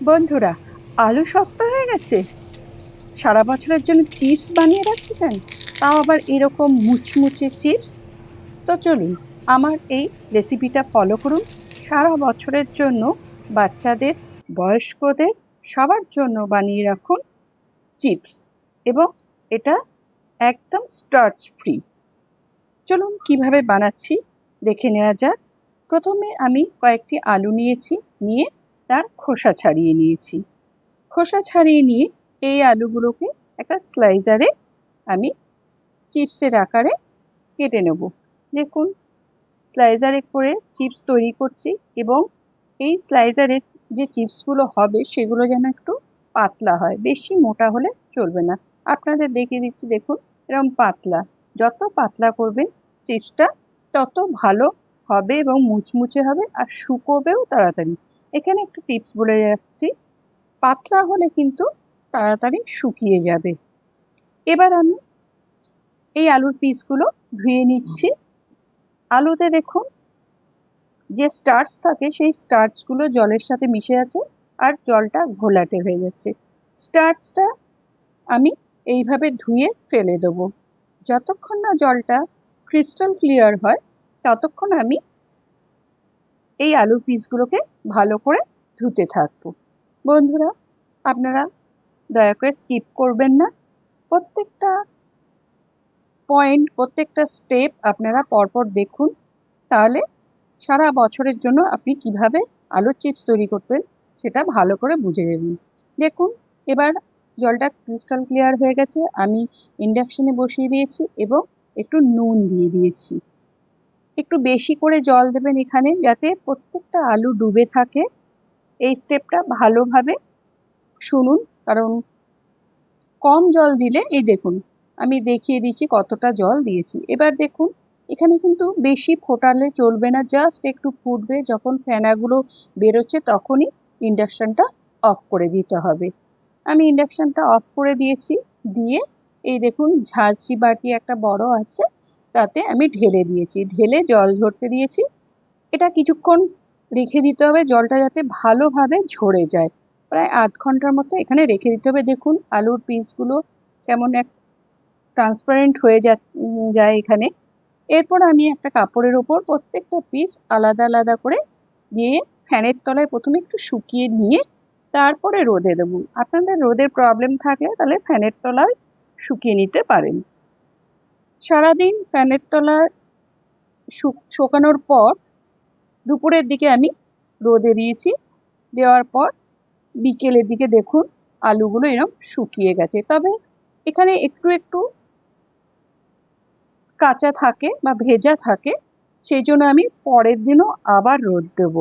বন্ধুরা, আলু সস্তা হয়ে গেছে। সারা বছরের জন্য চিপস বানিয়ে রাখতে চান, তাও আবার এরকম মুচমুচে চিপস। তো চলুন, আমার এই রেসিপিটা ফলো করুন। সারা বছরের জন্য বাচ্চাদের, বয়স্কদের, সবার জন্য বানিয়ে রাখুন চিপস। এবং এটা একদম স্টার্চ ফ্রি। চলুন কিভাবে বানাচ্ছি দেখে নেওয়া যাক। প্রথমে আমি কয়েকটি আলু নিয়েছি, নিয়ে তার খোসা ছাড়িয়ে নিয়েছি। খোসা ছাড়িয়ে নিয়ে এই আলুগুলোকে একটা স্লাইসারে আমি চিপসের আকারে কেটে নেব। দেখুন, স্লাইসারে করে চিপস তৈরি করছি, এবং এই স্লাইসারে যে চিপসগুলো হবে সেগুলো যেন একটু পাতলা হয়, বেশি মোটা হলে চলবে না। আপনাদের দেখিয়ে দিচ্ছি, দেখুন এরকম পাতলা। যত পাতলা করবেন চিপসটা তত ভালো হবে এবং মুচমুচে হবে, আর শুকোবেও তাড়াতাড়ি। এখানে একটু টিপস বলে যাচ্ছি, পাতলা হলে কিন্তু তাড়াতাড়ি শুকিয়ে যাবে। এবার আমি এই আলুর পিসগুলো ধুয়ে নিচ্ছি। আলুতে দেখুন যে স্টার্চ থাকে, সেই স্টার্চগুলো জলের সাথে মিশে আছে, আর জলটা ঘোলাটে হয়ে যাচ্ছে। স্টার্চটা আমি এইভাবে ধুয়ে ফেলে দেবো। যতক্ষণ না জলটা ক্রিস্টাল ক্লিয়ার হয়, ততক্ষণ আমি এই আলুর পিসগুলোকে ভালো করে ধুতে থাকবো। বন্ধুরা, আপনারা দয়া করে স্কিপ করবেন না। প্রত্যেকটা পয়েন্ট, প্রত্যেকটা স্টেপ আপনারা পরপর দেখুন, তাহলে সারা বছরের জন্য আপনি কিভাবে আলুর চিপস তৈরি করবেন সেটা ভালো করে বুঝে যাবেন। দেখুন, এবার জলটা ক্রিস্টাল ক্লিয়ার হয়ে গেছে। আমি ইন্ডাকশনে বসিয়ে দিয়েছি এবং একটু নুন দিয়ে দিয়েছি। একটু বেশি করে জল দেবেন এখানে, যাতে প্রত্যেকটা আলু ডুবে থাকে। এই স্টেপটা ভালোভাবে শুনুন, কারণ কম জল দিলে, এই দেখুন আমি দেখিয়ে দিচ্ছি কতটা জল দিয়েছি। এবার দেখুন, এখানে কিন্তু বেশি ফোটালে চলবে না, জাস্ট একটু ফুটবে। যখন ফেনাগুলো বেরোচ্ছে তখনই ইন্ডাকশনটা অফ করে দিতে হবে। আমি ইন্ডাকশনটা অফ করে দিয়েছি। দিয়ে এই দেখুন, ঝাঁঝরি বাটি একটা বড় আছে, তাতে আমি ঢেলে দিয়েছি, ঢেলে জল ঝরতে দিয়েছি। এটা কিছুক্ষণ রেখে দিতে হবে, জলটা যাতে ভালোভাবে ঝরে যায়। প্রায় আধ ঘন্টার মতো এখানে রেখে দিতে হবে। দেখুন আলুর পিসগুলো কেমন এক ট্রান্সপারেন্ট হয়ে যায় এখানে। এরপর আমি একটা কাপড়ের ওপর প্রত্যেকটা পিস আলাদা আলাদা করে দিয়ে ফ্যানের তলায় প্রথমে একটু শুকিয়ে নিয়ে তারপরে রোদে দেবো। আপনাদের রোদের প্রবলেম থাকলে তাহলে ফ্যানের তলায় শুকিয়ে নিতে পারেন। সারাদিন ফ্যানের তলায় শুকানোর পর দুপুরের দিকে আমি রোদে দিয়েছি। দেওয়ার পর বিকেলের দিকে দেখুন আলুগুলো এরকম শুকিয়ে গেছে। তবে এখানে একটু একটু কাঁচা থাকে বা ভেজা থাকে, সেই জন্য আমি পরের দিনও আবার রোদ দেব।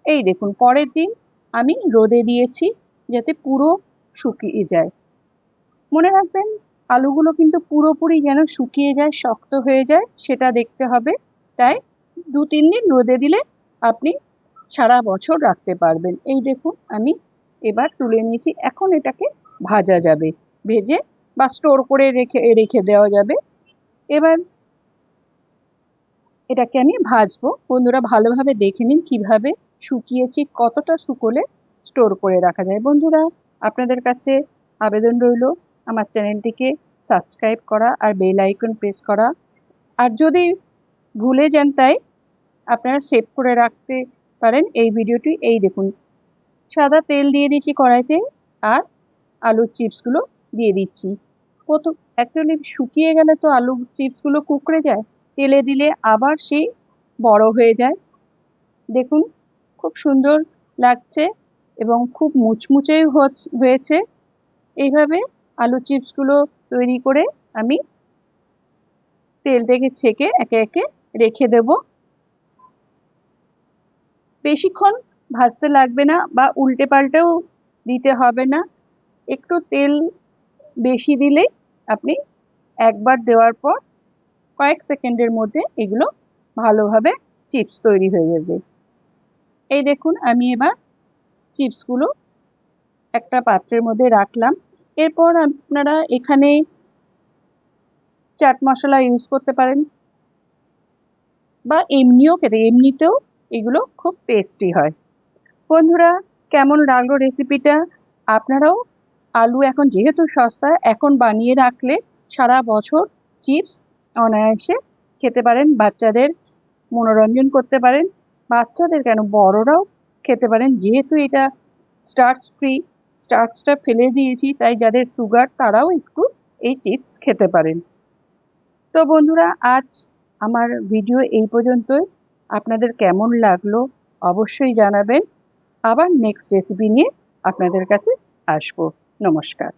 এই দেখুন, পরের দিন আমি রোদে দিয়েছি যাতে পুরো শুকিয়ে যায়। মনে রাখবেন, আলুগুলো কিন্তু পুরোপুরি যেন শুকিয়ে যায়, শক্ত হয়ে যায়, সেটা দেখতে হবে। তাই 2-3 দিন রোদে দিলে আপনি সারা বছর রাখতে পারবেন। এই দেখুন আমি এবার তুলে নিয়েছি। এখন এটাকে ভাজা যাবে, ভেজে বা স্টোর করে রেখে রেখে দেওয়া যাবে। এবার এটাকে আমি ভাজবো। বন্ধুরা, ভালোভাবে দেখে নিন কিভাবে শুকিয়েছি, কতটা শুকোলে স্টোর করে রাখা যায়। বন্ধুরা, আপনাদের কাছে আবেদন রইল আমার চ্যানেলটিকে সাবস্ক্রাইব করা আর বেল আইকন প্রেস করা। আর যদি ভুলে যান, তাই আপনারা সেভ করে রাখতে পারেন এই ভিডিওটি। এই দেখুন, সাদা তেল দিয়ে দিচ্ছি কড়াইতে, আর আলুর চিপসগুলো দিয়ে দিচ্ছি। প্রথম অ্যাকচুয়ালি শুকিয়ে গেলে তো আলুর চিপসগুলো কুঁকড়ে যায়, তেলে দিলে আবার সেই বড় হয়ে যায়। দেখুন, খুব সুন্দর লাগছে এবং খুব মুচমুচেও হয়েছে। এইভাবে আলু চিপসগুলো তৈরি করে আমি তেল থেকে ছেঁকে একে একে রেখে দেব। বেশিক্ষণ ভাজতে লাগবে না বা উল্টে পাল্টেও দিতে হবে না। একটু তেল বেশি দিলেই আপনি একবার দেওয়ার পর কয়েক সেকেন্ডের মধ্যে এগুলো ভালোভাবে চিপস তৈরি হয়ে যাবে। এই দেখুন, আমি এবার চিপসগুলো একটা পাত্রের মধ্যে রাখলাম। এরপর আপনারা এখানে চাট মশলা ইউজ করতে পারেন, বা এমনিতেও এগুলো খুব টেস্টি হয়। বন্ধুরা, কেমন লাগলো রেসিপিটা? আপনারাও আলু এখন যেহেতু সস্তা, এখন বানিয়ে রাখলে সারা বছর চিপস অনায়াসে খেতে পারেন, বাচ্চাদের মনোরঞ্জন করতে পারেন, বাচ্চাদের কেন বড়রাও খেতে পারেন, যেহেতু এটা স্টার্চ ফ্রি, স্টার্চটা ফেলে দিয়েছি, তাই যাদের সুগার তারাও একটু এই চিপস খেতে পারেন। তো বন্ধুরা, আজ আমার ভিডিও এই পর্যন্তই। আপনাদের কেমন লাগলো অবশ্যই জানাবেন। আবার নেক্সট রেসিপি নিয়ে আপনাদের কাছে আসবো। নমস্কার।